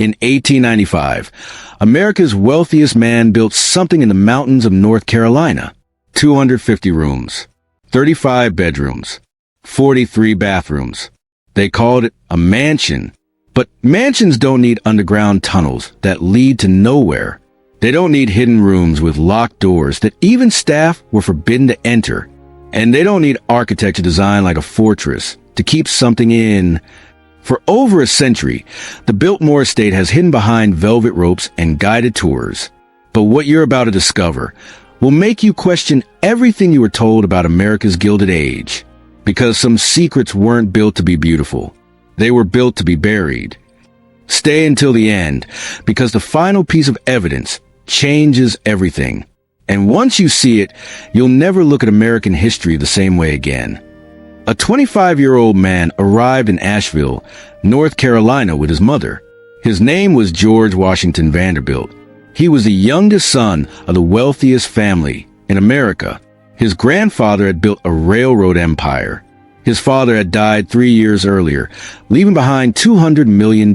In 1895, America's wealthiest man built something in the mountains of North Carolina. 250 rooms, 35 bedrooms, 43 bathrooms. They called it a mansion. But mansions don't need underground tunnels that lead to nowhere. They don't need hidden rooms with locked doors that even staff were forbidden to enter. And they don't need architecture designed like a fortress to keep something in. For over a century, the Biltmore Estate has hidden behind velvet ropes and guided tours. But what you're about to discover will make you question everything you were told about America's Gilded Age. Because some secrets weren't built to be beautiful. They were built to be buried. Stay until the end, because the final piece of evidence changes everything. And once you see it, you'll never look at American history the same way again. A 25-year-old man arrived in Asheville, North Carolina with his mother. His name was George Washington Vanderbilt. He was the youngest son of the wealthiest family in America. His grandfather had built a railroad empire. His father had died 3 years earlier, leaving behind $200 million.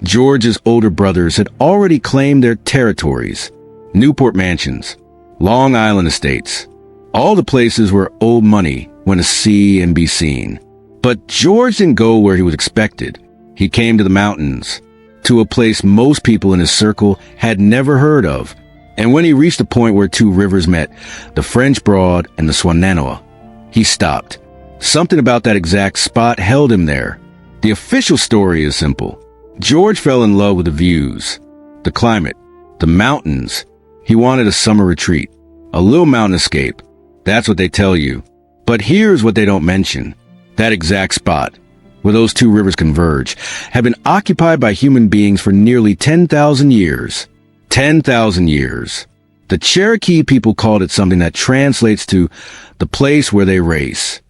George's older brothers had already claimed their territories. Newport mansions, Long Island estates, all the places where old money went to see and be seen. But George didn't go where he was expected. He came to the mountains, to a place most people in his circle had never heard of. And when he reached the point where two rivers met, the French Broad and the Shenandoah, he stopped. Something about that exact spot held him there. The official story is simple. George fell in love with the views, the climate, the mountains. He wanted a summer retreat, a little mountain escape. That's what they tell you. But here's what they don't mention. That exact spot, where those two rivers converge, have been occupied by human beings for nearly 10,000 years. 10,000 years. The Cherokee people called it something that translates to the place where they race.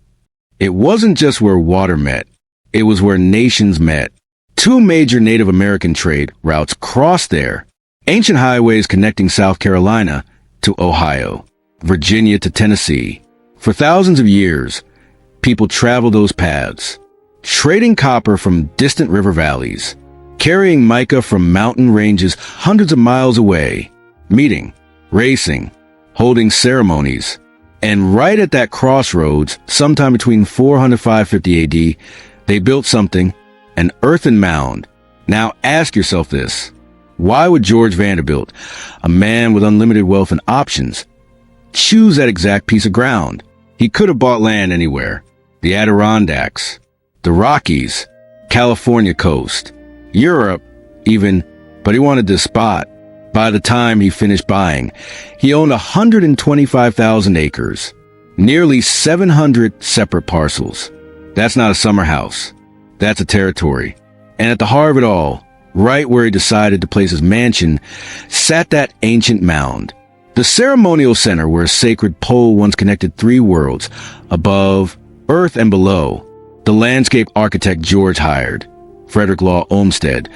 It wasn't just where water met. It was where nations met. Two major Native American trade routes crossed there. Ancient highways connecting South Carolina to Ohio, Virginia to Tennessee. For thousands of years, people traveled those paths, trading copper from distant river valleys, carrying mica from mountain ranges hundreds of miles away, meeting, racing, holding ceremonies. And right at that crossroads, sometime between 400 and 550 AD, they built something, an earthen mound. Now ask yourself this. Why would George Vanderbilt, a man with unlimited wealth and options, choose that exact piece of ground? He could have bought land anywhere. The Adirondacks, the Rockies, California coast, Europe even, but he wanted this spot. By the time he finished buying, he owned 125,000 acres, nearly 700 separate parcels. That's not a summer house. That's a territory. And at the heart of it all, right where he decided to place his mansion, sat that ancient mound. The ceremonial center where a sacred pole once connected three worlds, above, earth, and below. The landscape architect George hired, Frederick Law Olmsted,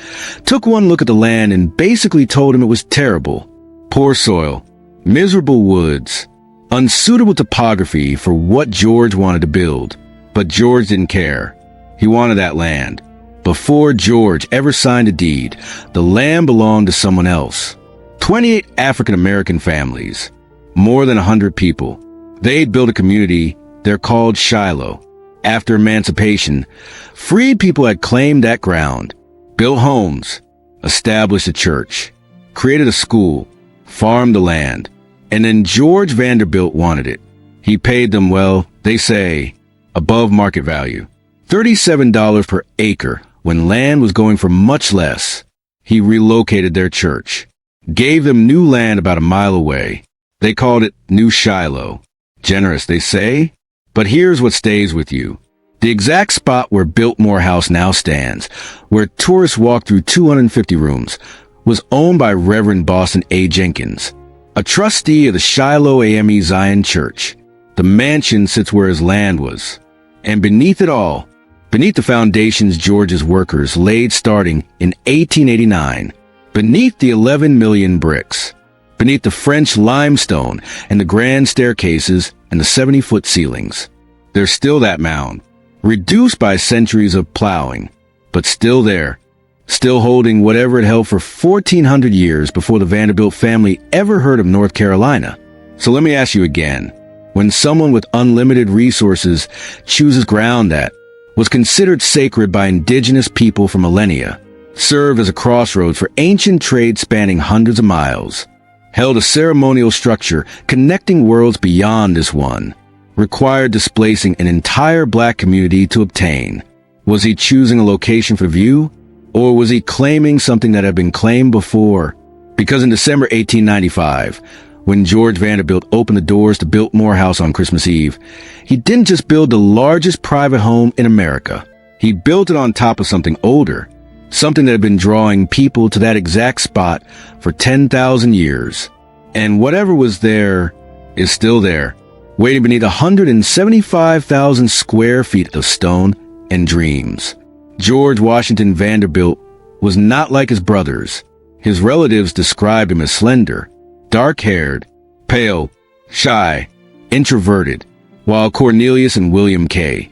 took one look at the land and basically told him it was terrible. Poor soil, miserable woods, unsuitable topography for what George wanted to build. But George didn't care. He wanted that land. Before George ever signed a deed, the land belonged to someone else. 28 African-American families, more than 100 people. They'd built a community they're called Shiloh. After emancipation, freed people had claimed that ground, built homes, established a church, created a school, farmed the land, and then George Vanderbilt wanted it. He paid them, well, they say, above market value, $37 per acre when land was going for much less. He relocated their church, gave them new land about a mile away. They called it New Shiloh. Generous, they say? But here's what stays with you. The exact spot where Biltmore House now stands, where tourists walk through 250 rooms, was owned by Reverend Boston A. Jenkins, a trustee of the Shiloh AME Zion Church. The mansion sits where his land was. And beneath it all, beneath the foundations George's workers laid starting in 1889, beneath the 11 million bricks, beneath the French limestone and the grand staircases and the 70-foot ceilings, there's still that mound, reduced by centuries of plowing, but still there, still holding whatever it held for 1,400 years before the Vanderbilt family ever heard of North Carolina. So let me ask you again, when someone with unlimited resources chooses ground that was considered sacred by indigenous people for millennia, served as a crossroads for ancient trade spanning hundreds of miles, held a ceremonial structure connecting worlds beyond this one, required displacing an entire black community to obtain, was he choosing a location for view, or was he claiming something that had been claimed before? Because in December 1895, when George Vanderbilt opened the doors to Biltmore House on Christmas Eve, he didn't just build the largest private home in America. He built it on top of something older, something that had been drawing people to that exact spot for 10,000 years. And whatever was there is still there, waiting beneath 175,000 square feet of stone and dreams. George Washington Vanderbilt was not like his brothers. His relatives described him as slender, dark-haired, pale, shy, introverted, while Cornelius and William K.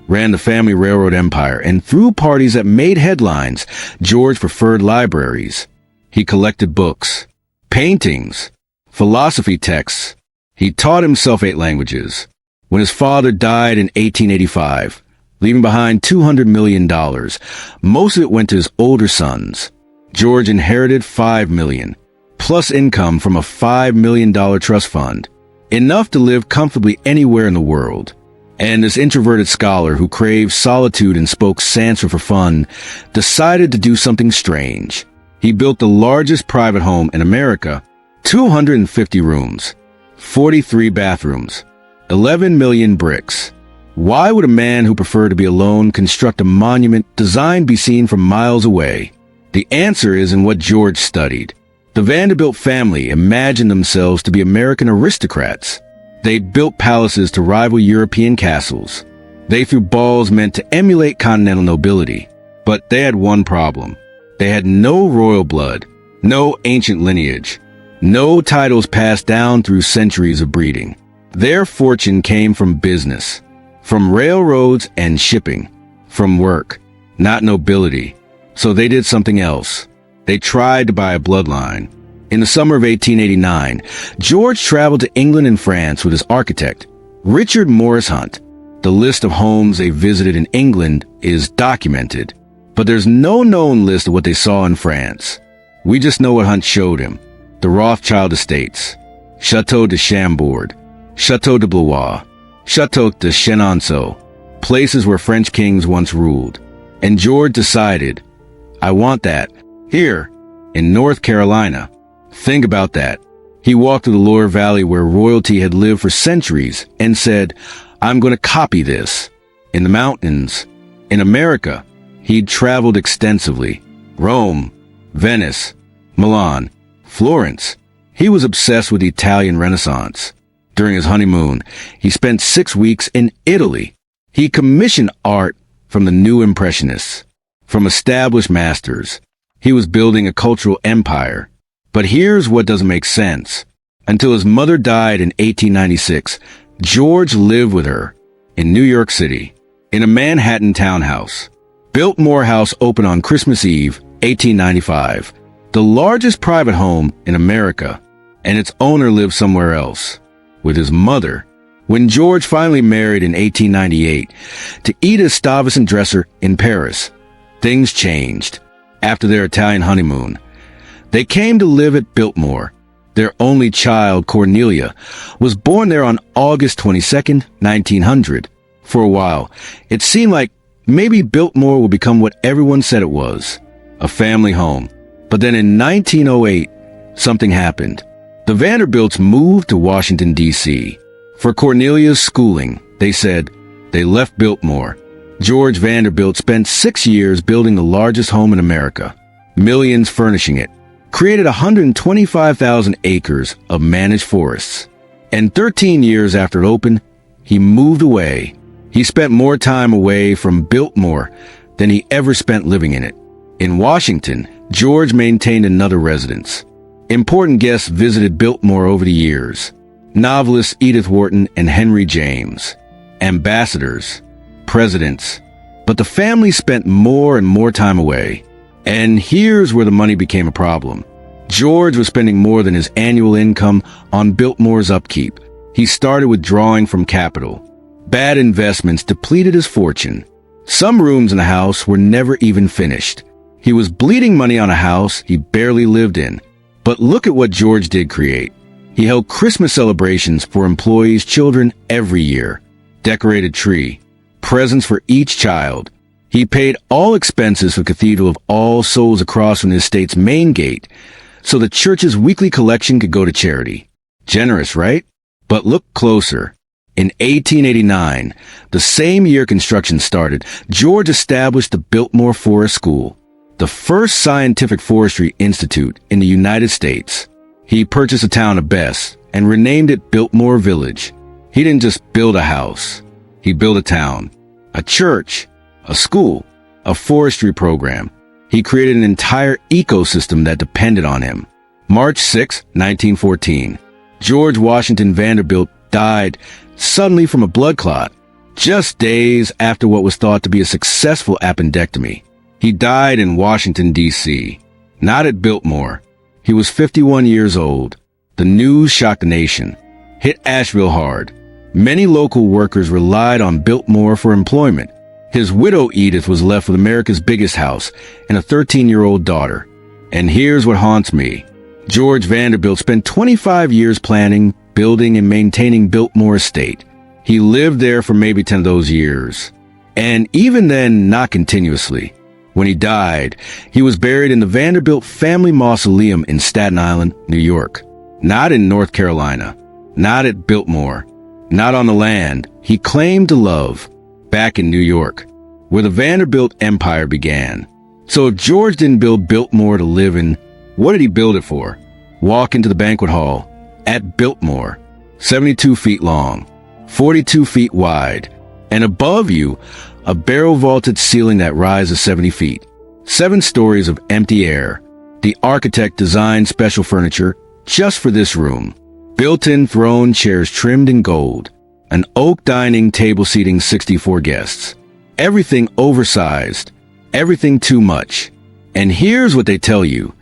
ran the family railroad empire, and through parties that made headlines, George preferred libraries. He collected books, paintings, philosophy texts. He taught himself 8 languages. When his father died in 1885, leaving behind $200 million, most of it went to his older sons. George inherited $5 million, plus income from a $5 million trust fund, enough to live comfortably anywhere in the world. And this introverted scholar who craved solitude and spoke Sanskrit for fun decided to do something strange. He built the largest private home in America, 250 rooms, 43 bathrooms, 11 million bricks. Why would a man who preferred to be alone construct a monument designed to be seen from miles away? The answer is in what George studied. The Vanderbilt family imagined themselves to be American aristocrats. They built palaces to rival European castles. They threw balls meant to emulate continental nobility. But they had one problem. They had no royal blood, no ancient lineage, no titles passed down through centuries of breeding. Their fortune came from business, from railroads and shipping, from work, not nobility. So they did something else. They tried to buy a bloodline. In the summer of 1889, George traveled to England and France with his architect, Richard Morris Hunt. The list of homes they visited in England is documented, but there's no known list of what they saw in France. We just know what Hunt showed him. The Rothschild estates, Chateau de Chambord, Chateau de Blois, Chateau de Chenonceau, places where French kings once ruled. And George decided, I want that, here, in North Carolina. Think about that. He walked through the Loire Valley where royalty had lived for centuries and said, I'm going to copy this. In the mountains, in America, he'd traveled extensively. Rome, Venice, Milan, Florence. He was obsessed with the Italian Renaissance. During his honeymoon, he spent 6 weeks in Italy. He commissioned art from the new Impressionists, from established masters. He was building a cultural empire. But here's what doesn't make sense. Until his mother died in 1896, George lived with her in New York City, in a Manhattan townhouse. Biltmore House opened on Christmas Eve, 1895, the largest private home in America, and its owner lived somewhere else, with his mother. When George finally married in 1898 to Edith Stuyvesant Dresser in Paris, things changed. After their Italian honeymoon, they came to live at Biltmore. Their only child, Cornelia, was born there on August 22nd, 1900. For a while, it seemed like maybe Biltmore would become what everyone said it was, a family home. But then in 1908, something happened. The Vanderbilts moved to Washington, D.C. For Cornelia's schooling, they said. They left Biltmore. George Vanderbilt spent 6 years building the largest home in America, millions furnishing it, created 125,000 acres of managed forests. And 13 years after it opened, he moved away. He spent more time away from Biltmore than he ever spent living in it. In Washington, George maintained another residence. Important guests visited Biltmore over the years. Novelists Edith Wharton and Henry James. Ambassadors. Presidents. But the family spent more and more time away. And here's where the money became a problem. George was spending more than his annual income on Biltmore's upkeep. He started withdrawing from capital. Bad investments depleted his fortune. Some rooms in the house were never even finished. He was bleeding money on a house he barely lived in. But look at what George did create. He held Christmas celebrations for employees' children every year. Decorated tree. Presents for each child. He paid all expenses for Cathedral of All Souls across from the estate's main gate, so the church's weekly collection could go to charity. Generous, right? But look closer. In 1889, the same year construction started, George established the Biltmore Forest School, the first scientific forestry institute in the United States. He purchased a town of Bess and renamed it Biltmore Village. He didn't just build a house. He built a town, a church, a school, a forestry program. He created an entire ecosystem that depended on him. March 6, 1914. George Washington Vanderbilt died suddenly from a blood clot, just days after what was thought to be a successful appendectomy. He died in Washington, D.C., not at Biltmore. He was 51 years old. The news shocked the nation, hit Asheville hard. Many local workers relied on Biltmore for employment. His widow Edith was left with America's biggest house and a 13-year-old daughter. And here's what haunts me. George Vanderbilt spent 25 years planning, building, and maintaining Biltmore Estate. He lived there for maybe 10 of those years. And even then, not continuously. When he died, he was buried in the Vanderbilt family mausoleum in Staten Island, New York. Not in North Carolina. Not at Biltmore. Not on the land he claimed to love. Back in New York, where the Vanderbilt empire began. So if George didn't build Biltmore to live in, what did he build it for? Walk into the banquet hall at Biltmore, 72 feet long, 42 feet wide, and above you, a barrel-vaulted ceiling that rises 70 feet. 7 stories of empty air. The architect designed special furniture just for this room. Built-in throne chairs trimmed in gold. An oak dining table seating 64 guests. Everything oversized. Everything too much. And here's what they tell you.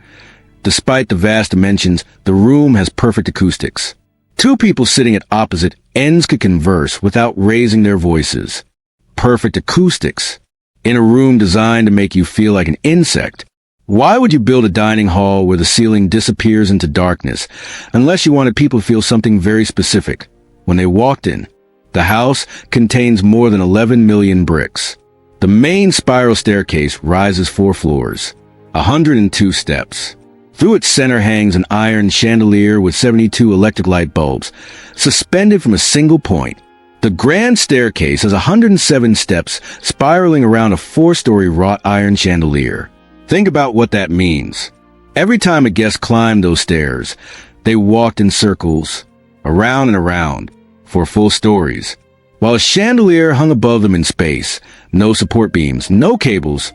Despite the vast dimensions, the room has perfect acoustics. 2 people sitting at opposite ends could converse without raising their voices. Perfect acoustics. In a room designed to make you feel like an insect. Why would you build a dining hall where the ceiling disappears into darkness, unless you wanted people to feel something very specific when they walked in? The house contains more than 11 million bricks. The main spiral staircase rises 4 floors, 102 steps. Through its center hangs an iron chandelier with 72 electric light bulbs, suspended from a single point. The grand staircase has 107 steps spiraling around a 4-story wrought iron chandelier. Think about what that means. Every time a guest climbed those stairs, they walked in circles, around and around, for full stories, while a chandelier hung above them in space. No support beams, no cables,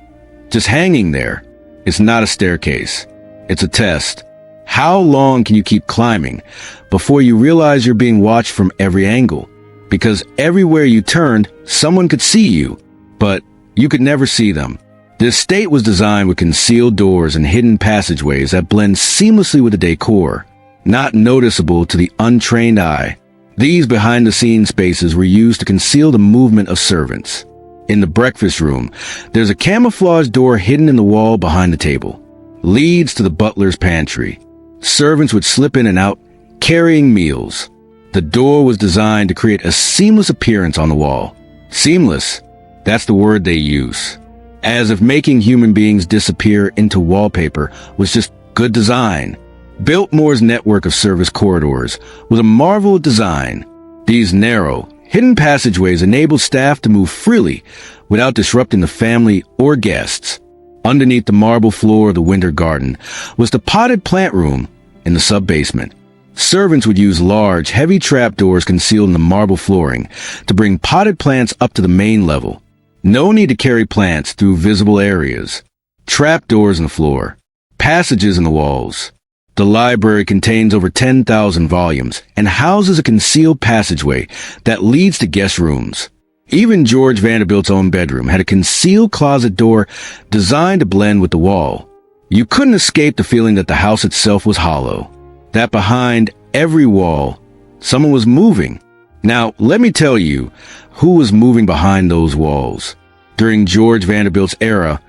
just hanging there. It's not a staircase. It's a test. How long can you keep climbing before you realize you're being watched from every angle? Because everywhere you turned, someone could see you, but you could never see them. The estate was designed with concealed doors and hidden passageways that blend seamlessly with the decor, not noticeable to the untrained eye. These behind-the-scenes spaces were used to conceal the movement of servants. In the breakfast room, there's a camouflage door hidden in the wall behind the table. Leads to the butler's pantry. Servants would slip in and out, carrying meals. The door was designed to create a seamless appearance on the wall. Seamless, that's the word they use. As if making human beings disappear into wallpaper was just good design. Biltmore's network of service corridors was a marvel of design. These narrow, hidden passageways enabled staff to move freely without disrupting the family or guests. Underneath the marble floor of the winter garden was the potted plant room in the sub-basement. Servants would use large, heavy trapdoors concealed in the marble flooring to bring potted plants up to the main level. No need to carry plants through visible areas. Trapdoors in the floor. Passages in the walls. The library contains over 10,000 volumes and houses a concealed passageway that leads to guest rooms. Even George Vanderbilt's own bedroom had a concealed closet door designed to blend with the wall. You couldn't escape the feeling that the house itself was hollow, that behind every wall, someone was moving. Now, let me tell you who was moving behind those walls. During George Vanderbilt's era,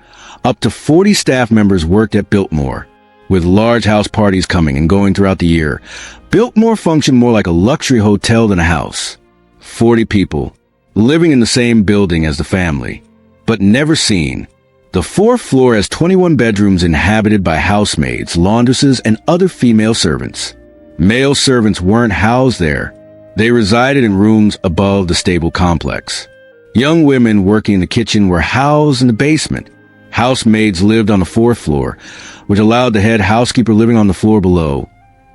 up to 40 staff members worked at Biltmore. With large house parties coming and going throughout the year, Biltmore functioned more like a luxury hotel than a house. 40 people, living in the same building as the family, but never seen. The fourth floor has 21 bedrooms inhabited by housemaids, laundresses, and other female servants. Male servants weren't housed there. They resided in rooms above the stable complex. Young women working in the kitchen were housed in the basement. Housemaids lived on the fourth floor, which allowed the head housekeeper living on the floor below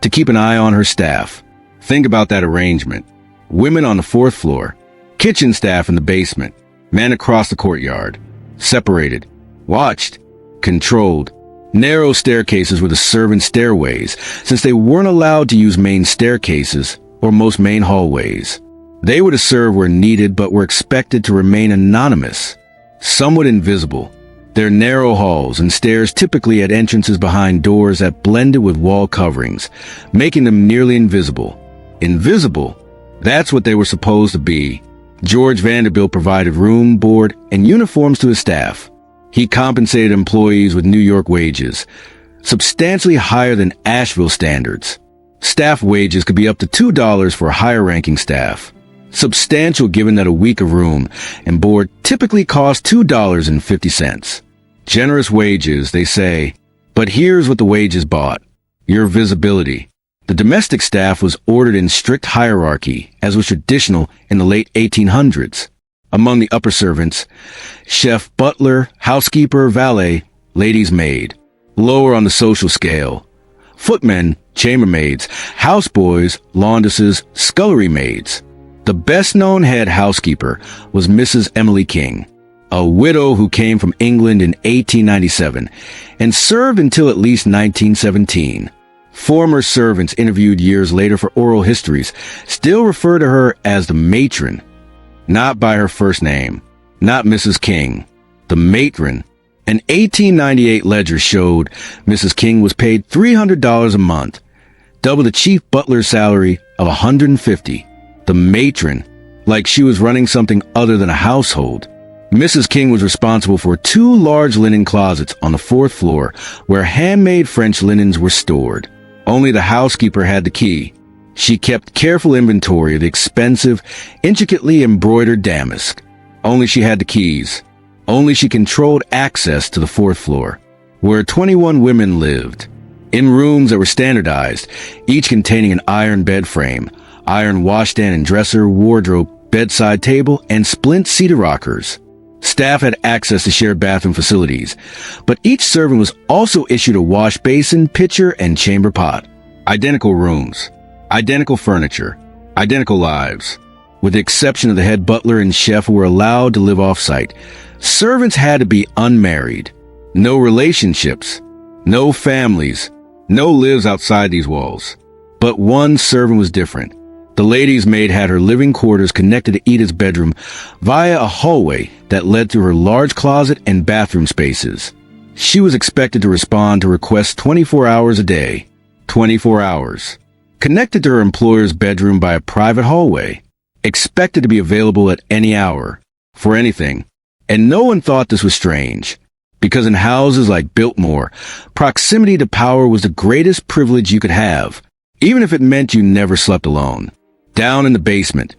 to keep an eye on her staff. Think about that arrangement. Women on the fourth floor, kitchen staff in the basement, men across the courtyard, separated, watched, controlled. Narrow staircases were the servant stairways, since they weren't allowed to use main staircases or most main hallways. They were to serve where needed, but were expected to remain anonymous, somewhat invisible. Their narrow halls and stairs typically had entrances behind doors that blended with wall coverings, making them nearly invisible. Invisible? That's what they were supposed to be. George Vanderbilt provided room, board, and uniforms to his staff. He compensated employees with New York wages, substantially higher than Asheville standards. Staff wages could be up to $2 for higher-ranking staff. Substantial given that a week of room and board typically cost $2.50. Generous wages, they say, but here's what the wages bought: your visibility. The domestic staff was ordered in strict hierarchy, as was traditional in the late 1800s. Among the upper servants, chef, butler, housekeeper, valet, lady's maid. Lower on the social scale, footmen, chambermaids, houseboys, laundresses, scullery maids. The best-known head housekeeper was Mrs. Emily King, a widow who came from England in 1897 and served until at least 1917. Former servants interviewed years later for oral histories still refer to her as the matron, not by her first name, not Mrs. King, the matron. An 1898 ledger showed Mrs. King was paid $300 a month, double the chief butler's salary of $150. The matron, like she was running something other than a household. Mrs. King was responsible for 2 large linen closets on the fourth floor where handmade French linens were stored. Only the housekeeper had the key. She kept careful inventory of the expensive, intricately embroidered damask. Only she had the keys. Only she controlled access to the fourth floor, where 21 women lived, in rooms that were standardized, each containing an iron bed frame, iron washstand and dresser, wardrobe, bedside table, and splint cedar rockers. Staff had access to shared bathroom facilities, but each servant was also issued a wash basin, pitcher, and chamber pot. Identical rooms, identical furniture, identical lives. With the exception of the head butler and chef who were allowed to live off-site, servants had to be unmarried. No relationships, no families, no lives outside these walls. But one servant was different. The lady's maid had her living quarters connected to Edith's bedroom via a hallway that led through her large closet and bathroom spaces. She was expected to respond to requests 24 hours a day. 24 hours. Connected to her employer's bedroom by a private hallway. Expected to be available at any hour. For anything. And no one thought this was strange. Because in houses like Biltmore, proximity to power was the greatest privilege you could have, even if it meant you never slept alone. Down in the basement,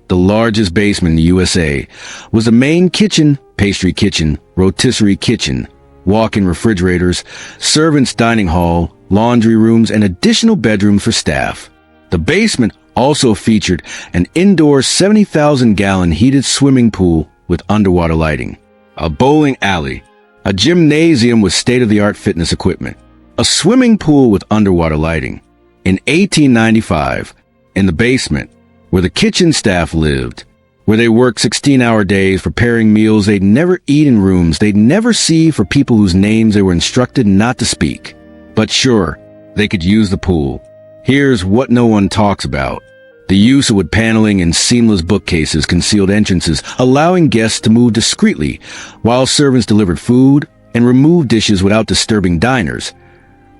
the largest basement in the USA, was the main kitchen, pastry kitchen, rotisserie kitchen, walk-in refrigerators, servants' dining hall, laundry rooms, and additional bedrooms for staff. The basement also featured an indoor 70,000-gallon heated swimming pool with underwater lighting, a bowling alley, a gymnasium with state-of-the-art fitness equipment, a swimming pool with underwater lighting. In 1895, in the basement, where the kitchen staff lived, where they worked 16-hour days preparing meals they'd never eat in rooms they'd never see for people whose names they were instructed not to speak. But sure, they could use the pool. Here's what no one talks about. The use of wood paneling and seamless bookcases concealed entrances, allowing guests to move discreetly while servants delivered food and removed dishes without disturbing diners.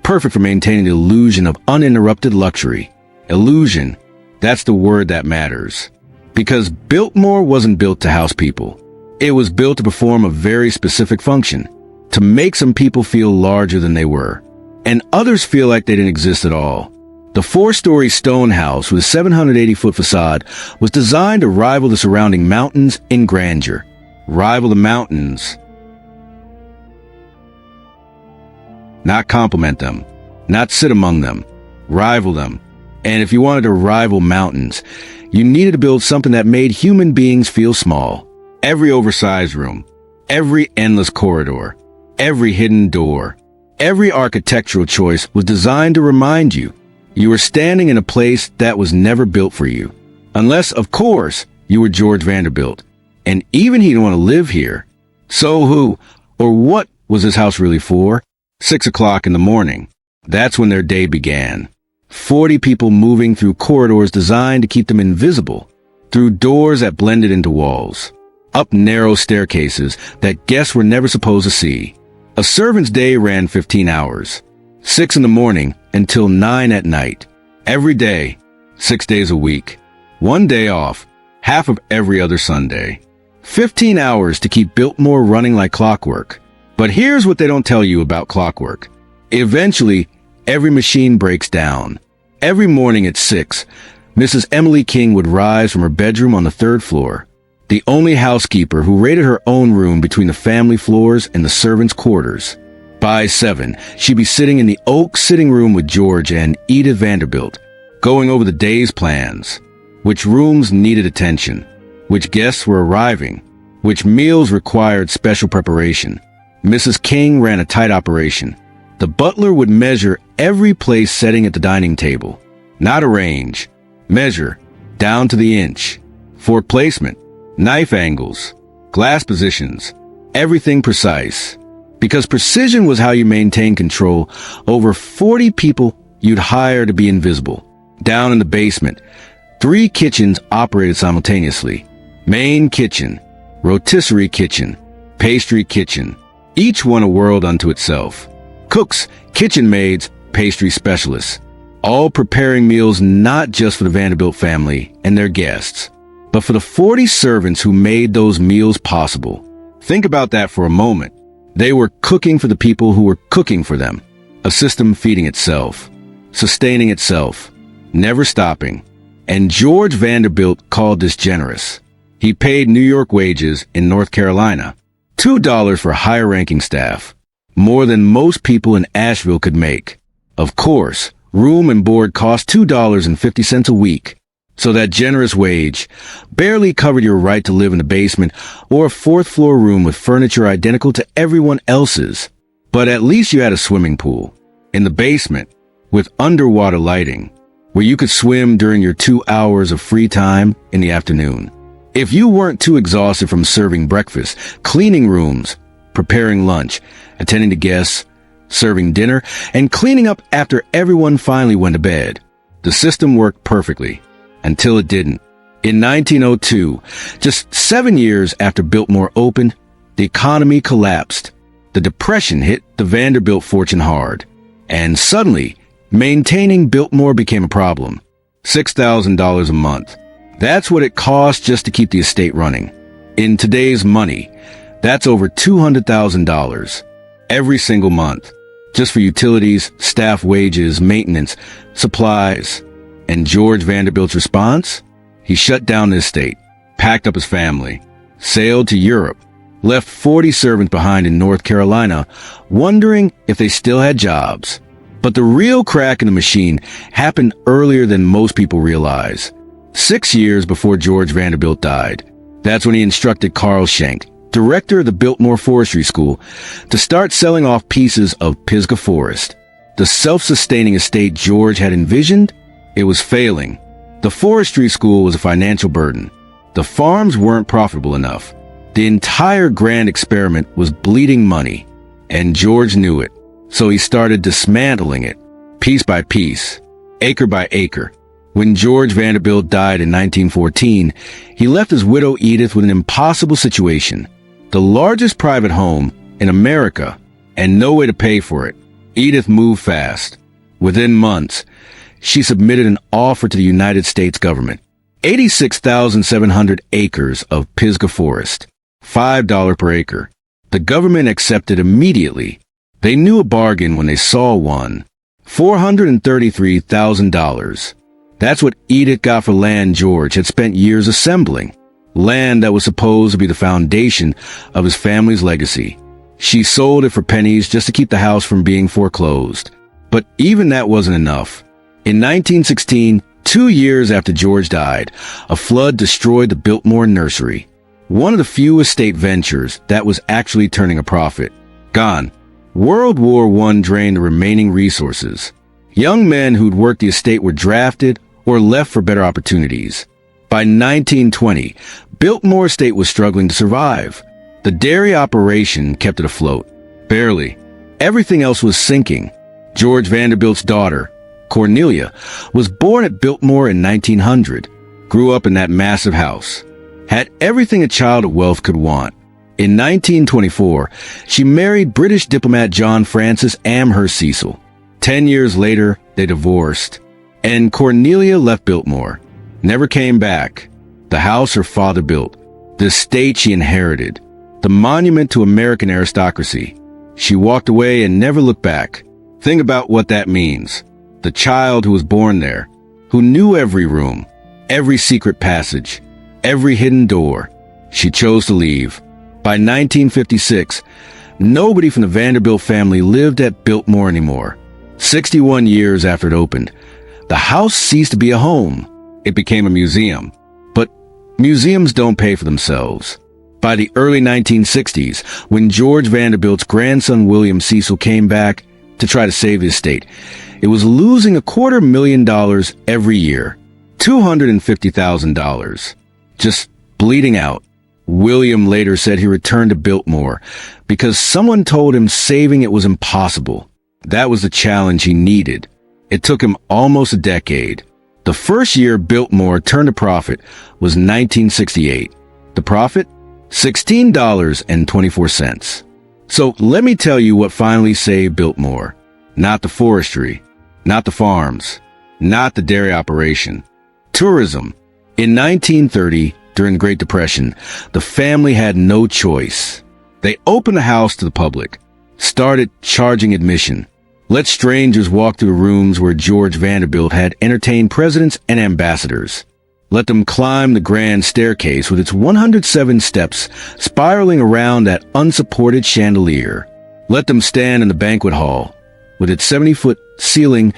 Perfect for maintaining the illusion of uninterrupted luxury. Illusion, that's the word that matters. Because Biltmore wasn't built to house people. It was built to perform a very specific function, to make some people feel larger than they were, and others feel like they didn't exist at all. The 4-story stone house with a 780-foot facade was designed to rival the surrounding mountains in grandeur. Rival the mountains. Not complement them. Not sit among them. Rival them. And if you wanted to rival mountains, you needed to build something that made human beings feel small. Every oversized room. Every endless corridor. Every hidden door. Every architectural choice was designed to remind you you were standing in a place that was never built for you. Unless, of course, you were George Vanderbilt. And even he didn't want to live here. So who, or what was this house really for? 6 o'clock in the morning. That's when their day began. 40 people moving through corridors designed to keep them invisible. Through doors that blended into walls. Up narrow staircases that guests were never supposed to see. A servant's day ran 15 hours. 6 in the morning until 9 at night. Every day, 6 days a week. 1 day off, half of every other Sunday. 15 hours to keep Biltmore running like clockwork. But here's what they don't tell you about clockwork. Eventually, every machine breaks down. Every morning at 6, Mrs. Emily King would rise from her bedroom on the 3rd floor. The only housekeeper who raided her own room between the family floors and the servants' quarters. By 7, she'd be sitting in the oak sitting room with George and Edith Vanderbilt, going over the day's plans, which rooms needed attention, which guests were arriving, which meals required special preparation. Mrs. King ran a tight operation. The butler would measure every place setting at the dining table. Not arrange. Measure, down to the inch. For placement, knife angles, glass positions, everything precise. Because precision was how you maintain control over 40 people you'd hire to be invisible. Down in the basement, 3 kitchens operated simultaneously. Main kitchen, rotisserie kitchen, pastry kitchen, each one a world unto itself. Cooks, kitchen maids, pastry specialists, all preparing meals not just for the Vanderbilt family and their guests, but for the 40 servants who made those meals possible. Think about that for a moment. They were cooking for the people who were cooking for them. A system feeding itself, sustaining itself, never stopping. And George Vanderbilt called this generous. He paid New York wages in North Carolina, $2 for higher-ranking staff, more than most people in Asheville could make. Of course, room and board cost $2.50 a week. So that generous wage barely covered your right to live in the basement or a 4th-floor room with furniture identical to everyone else's. But at least you had a swimming pool in the basement with underwater lighting where you could swim during your 2 hours of free time in the afternoon. If you weren't too exhausted from serving breakfast, cleaning rooms, preparing lunch, attending to guests, serving dinner, and cleaning up after everyone finally went to bed, the system worked perfectly. Until it didn't. In 1902, just 7 years after Biltmore opened, the economy collapsed. The Depression hit the Vanderbilt fortune hard. And suddenly, maintaining Biltmore became a problem. $6,000 a month. That's what it cost just to keep the estate running. In today's money, that's over $200,000 every single month, just for utilities, staff wages, maintenance, supplies. And George Vanderbilt's response? He shut down the estate, packed up his family, sailed to Europe, left 40 servants behind in North Carolina, wondering if they still had jobs. But the real crack in the machine happened earlier than most people realize. 6 years before George Vanderbilt died. That's when he instructed Carl Schenck, director of the Biltmore Forestry School, to start selling off pieces of Pisgah Forest. The self-sustaining estate George had envisioned? It was failing. The forestry school was a financial burden. The farms weren't profitable enough. The entire grand experiment was bleeding money, and George knew it. So he started dismantling it, piece by piece, acre by acre, When George Vanderbilt died in 1914, he left his widow Edith with an impossible situation: the largest private home in America and no way to pay for it. Edith moved fast. Within months, she submitted an offer to the United States government: 86,700 acres of Pisgah forest, $5 per acre. The government accepted immediately. They knew a bargain when they saw one: $433,000. That's what Edith got for land George had spent years assembling, land that was supposed to be the foundation of his family's legacy. She sold it for pennies just to keep the house from being foreclosed. But even that wasn't enough. In 1916, 2 years after George died, a flood destroyed the Biltmore nursery, one of the few estate ventures that was actually turning a profit. Gone. World War I drained the remaining resources. Young men who'd worked the estate were drafted or left for better opportunities. By 1920, Biltmore Estate was struggling to survive. The dairy operation kept it afloat. Barely. Everything else was sinking. George Vanderbilt's daughter, Cornelia, was born at Biltmore in 1900, grew up in that massive house, had everything a child of wealth could want. In 1924, she married British diplomat John Francis Amherst Cecil. 10 years later, they divorced, and Cornelia left Biltmore, never came back. The house her father built, the estate she inherited, the monument to American aristocracy. She walked away and never looked back. Think about what that means. The child who was born there, who knew every room, every secret passage, every hidden door. She chose to leave. By 1956, nobody from the Vanderbilt family lived at Biltmore anymore. 61 years after it opened, the house ceased to be a home. It became a museum. But museums don't pay for themselves. By the early 1960s, when George Vanderbilt's grandson William Cecil came back to try to save his estate, it was losing $250,000 every year, $250,000, just bleeding out. William later said he returned to Biltmore because someone told him saving it was impossible. That was the challenge he needed. It took him almost a decade. The first year Biltmore turned a profit was 1968. The profit? $16.24. So let me tell you what finally saved Biltmore. Not the forestry, not the farms, not the dairy operation. Tourism. In 1930, during the Great Depression, the family had no choice. They opened the house to the public, started charging admission, let strangers walk through the rooms where George Vanderbilt had entertained presidents and ambassadors. Let them climb the grand staircase with its 107 steps spiraling around that unsupported chandelier. Let them stand in the banquet hall with its 70-foot ceiling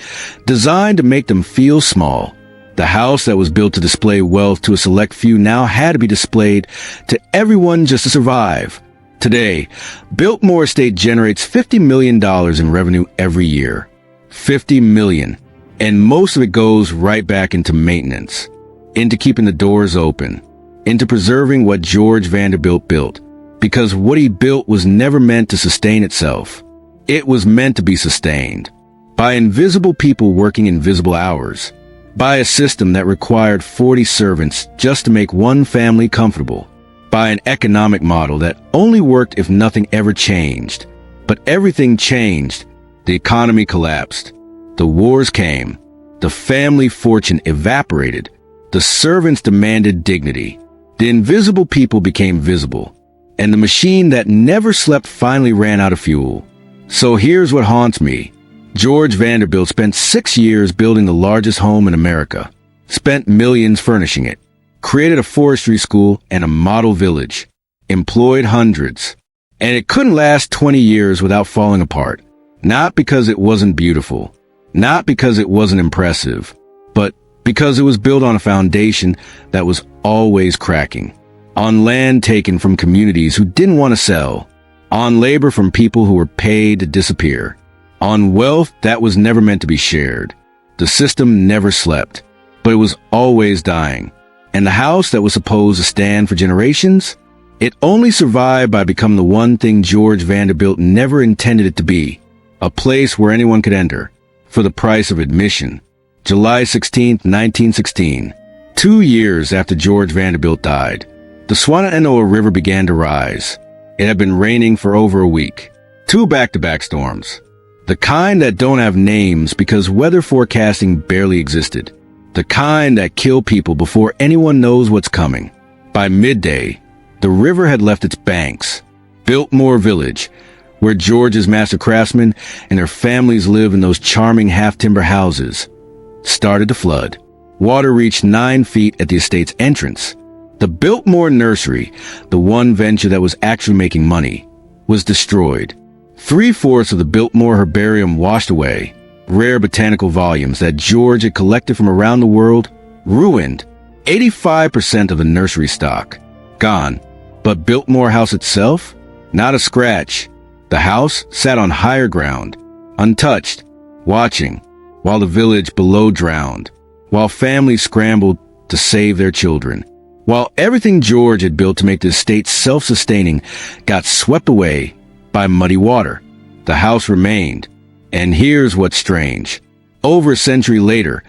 designed to make them feel small. The house that was built to display wealth to a select few now had to be displayed to everyone just to survive. Today, Biltmore Estate generates $50 million in revenue every year. $50 million. And most of it goes right back into maintenance, into keeping the doors open, into preserving what George Vanderbilt built. Because what he built was never meant to sustain itself. It was meant to be sustained by invisible people working invisible hours, by a system that required 40 servants just to make one family comfortable, by an economic model that only worked if nothing ever changed. But everything changed. The economy collapsed. The wars came. The family fortune evaporated. The servants demanded dignity. The invisible people became visible. And the machine that never slept finally ran out of fuel. So here's what haunts me. George Vanderbilt spent 6 years building the largest home in America, spent millions furnishing it, created a forestry school and a model village, employed hundreds. And it couldn't last 20 years without falling apart. Not because it wasn't beautiful, not because it wasn't impressive, but because it was built on a foundation that was always cracking, on land taken from communities who didn't want to sell, on labor from people who were paid to disappear, on wealth that was never meant to be shared. The system never slept, but it was always dying. And the house that was supposed to stand for generations, it only survived by becoming the one thing George Vanderbilt never intended it to be, a place where anyone could enter, for the price of admission. July 16, 1916. 2 years after George Vanderbilt died, the Shenandoah River began to rise. It had been raining for over a week. 2 back-to-back storms. The kind that don't have names because weather forecasting barely existed. The kind that kill people before anyone knows what's coming. By midday, the river had left its banks. Biltmore Village, where George's master craftsmen and their families live in those charming half-timber houses, started to flood. Water reached 9 feet at the estate's entrance. The Biltmore Nursery, the one venture that was actually making money, was destroyed. 3/4 of the Biltmore Herbarium washed away. Rare botanical volumes that George had collected from around the world, ruined. 85% of the nursery stock, gone. But Biltmore House itself? Not a scratch. The house sat on higher ground, untouched, watching, while the village below drowned, while families scrambled to save their children, while everything George had built to make the estate self-sustaining got swept away by muddy water. The house remained. And here's what's strange. Over a century later,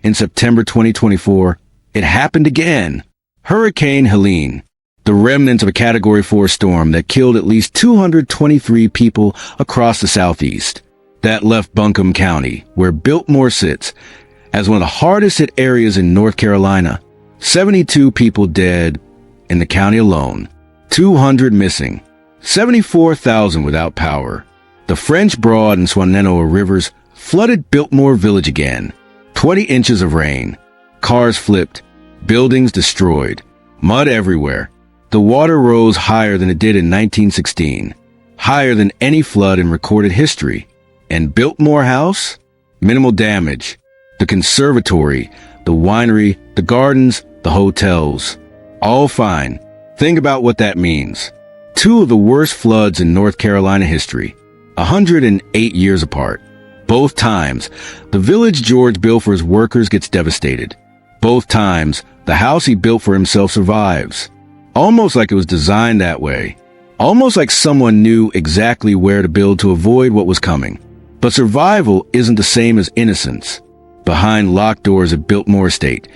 in September 2024, it happened again. Hurricane Helene, the remnants of a Category 4 storm that killed at least 223 people across the southeast. That left Buncombe County, where Biltmore sits, as one of the hardest hit areas in North Carolina. 72 people dead in the county alone. 200 missing. 74,000 without power. The French Broad and Shenandoah rivers flooded Biltmore Village again. 20 inches of rain. Cars flipped. Buildings destroyed. Mud everywhere. The water rose higher than it did in 1916. Higher than any flood in recorded history. And Biltmore House? Minimal damage. The conservatory, the winery, the gardens, the hotels. All fine. Think about what that means. 2 of the worst floods in North Carolina history. 108 years apart. Both times, the village George built for his workers gets devastated. Both times, the house he built for himself survives. Almost like it was designed that way. Almost like someone knew exactly where to build to avoid what was coming. But survival isn't the same as innocence. Behind locked doors at Biltmore Estate,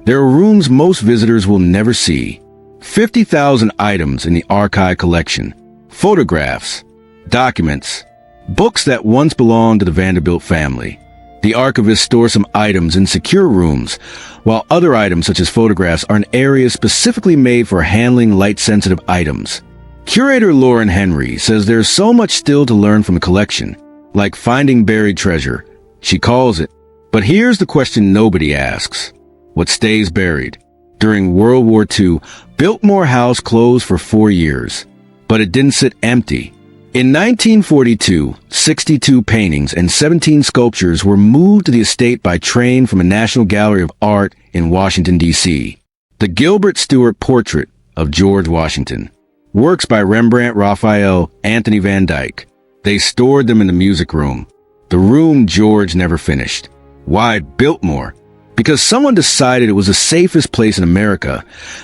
there are rooms most visitors will never see. 50,000 items in the archive collection. Photographs, documents, books that once belonged to the Vanderbilt family. The archivist stores some items in secure rooms, while other items such as photographs are in areas specifically made for handling light-sensitive items. Curator Lauren Henry says there's so much still to learn from the collection, like finding buried treasure, she calls it. But here's the question nobody asks. What stays buried? During World War II, Biltmore House closed for 4 years, but it didn't sit empty. In 1942, 62 paintings and 17 sculptures were moved to the estate by train from a National Gallery of Art in Washington, D.C. The Gilbert Stuart portrait of George Washington. Works by Rembrandt, Raphael, Anthony van Dyck. They stored them in the music room, the room George never finished. Why Biltmore? Because someone decided it was the safest place in America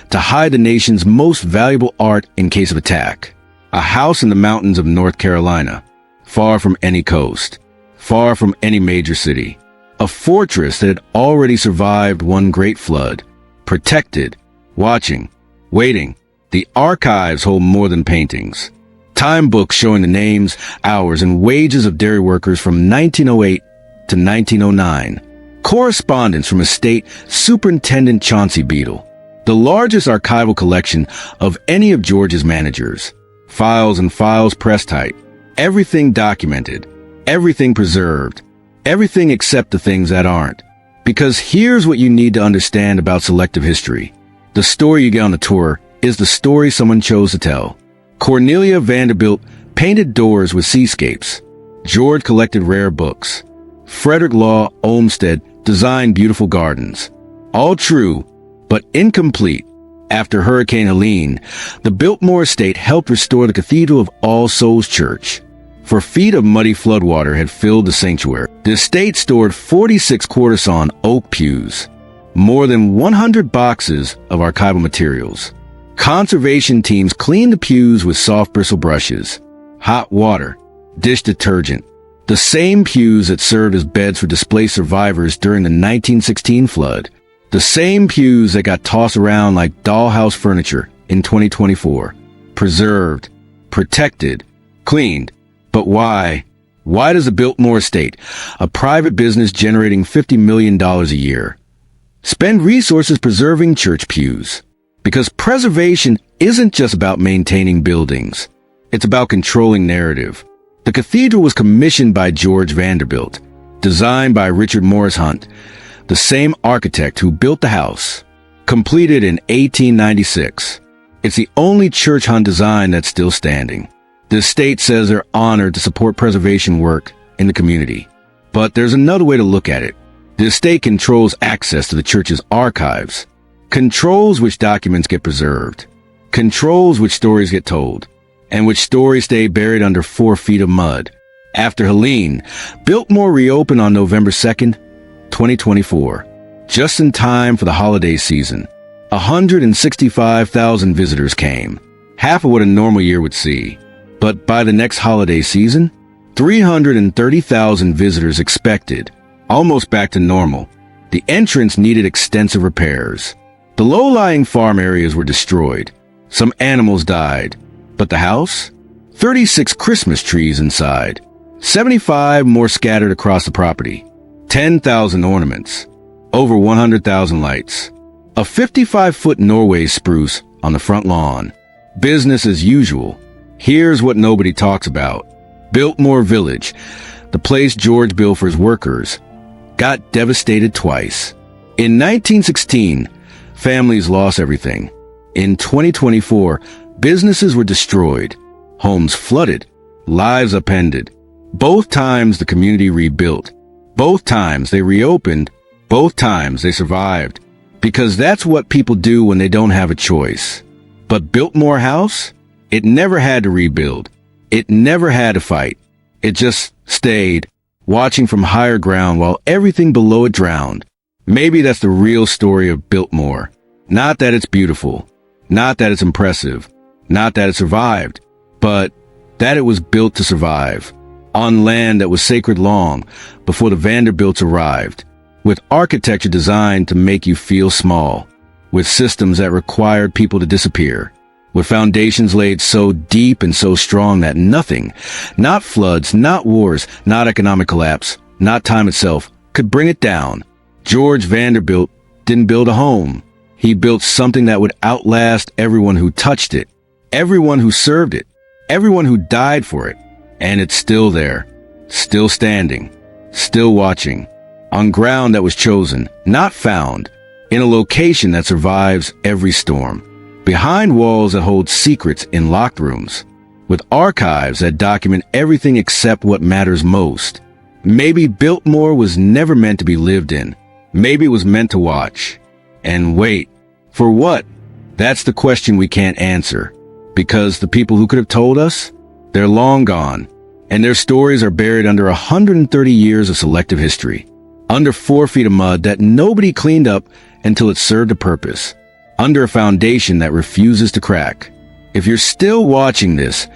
to hide the nation's most valuable art in case of attack. A house in the mountains of North Carolina, far from any coast, far from any major city. A fortress that had already survived one great flood. Protected, watching, waiting. The archives hold more than paintings. Time books showing the names, hours, and wages of dairy workers from 1908 to 1909. Correspondence from Estate Superintendent Chauncey Beadle. The largest archival collection of any of George's managers. Files and files pressed tight. Everything documented. Everything preserved. Everything except the things that aren't. Because here's what you need to understand about selective history. The story you get on the tour is the story someone chose to tell. Cornelia Vanderbilt painted doors with seascapes. George collected rare books. Frederick Law Olmsted designed beautiful gardens. All true, but incomplete. After Hurricane Helene, the Biltmore Estate helped restore the Cathedral of All Souls Church. For feet of muddy floodwater had filled the sanctuary. The estate stored 46 quarter-sawn oak pews, more than 100 boxes of archival materials. Conservation teams cleaned the pews with soft bristle brushes, hot water, dish detergent, The same pews that served as beds for displaced survivors during the 1916 flood. The same pews that got tossed around like dollhouse furniture in 2024. Preserved, protected, cleaned. But why? Why does the Biltmore Estate, a private business generating $50 million a year, spend resources preserving church pews? Because preservation isn't just about maintaining buildings. It's about controlling narrative. The cathedral was commissioned by George Vanderbilt, designed by Richard Morris Hunt, the same architect who built the house, completed in 1896. It's the only church Hunt design that's still standing. The estate says they're honored to support preservation work in the community. But there's another way to look at it. The estate controls access to the church's archives, controls which documents get preserved, controls which stories get told, and which stories stay buried under 4 feet of mud. After Helene, Biltmore reopened on November 2nd, 2024, just in time for the holiday season. 165,000 visitors came, half of what a normal year would see. But by the next holiday season, 330,000 visitors expected, almost back to normal. The entrance needed extensive repairs. The low-lying farm areas were destroyed. Some animals died. But the house? 36 Christmas trees inside. 75 more scattered across the property. 10,000 ornaments. Over 100,000 lights. A 55-foot Norway spruce on the front lawn. Business as usual. Here's what nobody talks about. Biltmore Village, the place George built for his workers, got devastated twice. In 1916, families lost everything. In 2024, businesses were destroyed, homes flooded, lives upended. Both times the community rebuilt. Both times they reopened. Both times they survived. Because that's what people do when they don't have a choice. But Biltmore House? It never had to rebuild. It never had to fight. It just stayed, watching from higher ground while everything below it drowned. Maybe that's the real story of Biltmore. Not that it's beautiful. Not that it's impressive. Not that it survived. But that it was built to survive. On land that was sacred long before the Vanderbilts arrived. With architecture designed to make you feel small. With systems that required people to disappear. With foundations laid so deep and so strong that nothing, not floods, not wars, not economic collapse, not time itself, could bring it down. George Vanderbilt didn't build a home. He built something that would outlast everyone who touched it, everyone who served it, everyone who died for it. And it's still there, still standing, still watching, on ground that was chosen, not found, in a location that survives every storm. Behind walls that hold secrets in locked rooms, with archives that document everything except what matters most. Maybe Biltmore was never meant to be lived in. Maybe it was meant to watch. And wait. For what? That's the question we can't answer. Because the people who could have told us, they're long gone. And their stories are buried under 130 years of selective history. Under 4 feet of mud that nobody cleaned up until it served a purpose. Under a foundation that refuses to crack. If you're still watching this,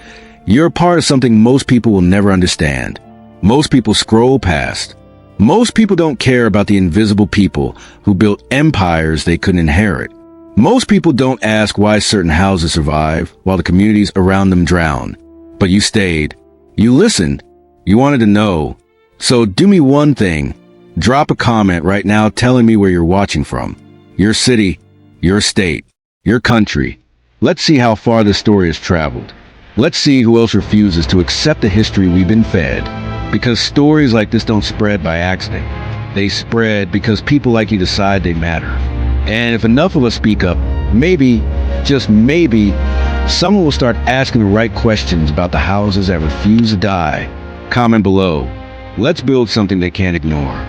you're a part of something most people will never understand. Most people scroll past. Most people don't care about the invisible people who built empires they couldn't inherit. Most people don't ask why certain houses survive while the communities around them drown. But you stayed. You listened. You wanted to know. So do me one thing. Drop a comment right now telling me where you're watching from. Your city. Your state, your country. Let's see how far this story has traveled. Let's see who else refuses to accept the history we've been fed. Because stories like this don't spread by accident. They spread because people like you decide they matter. And if enough of us speak up, maybe, just maybe, someone will start asking the right questions about the houses that refuse to die. Comment below. Let's build something they can't ignore.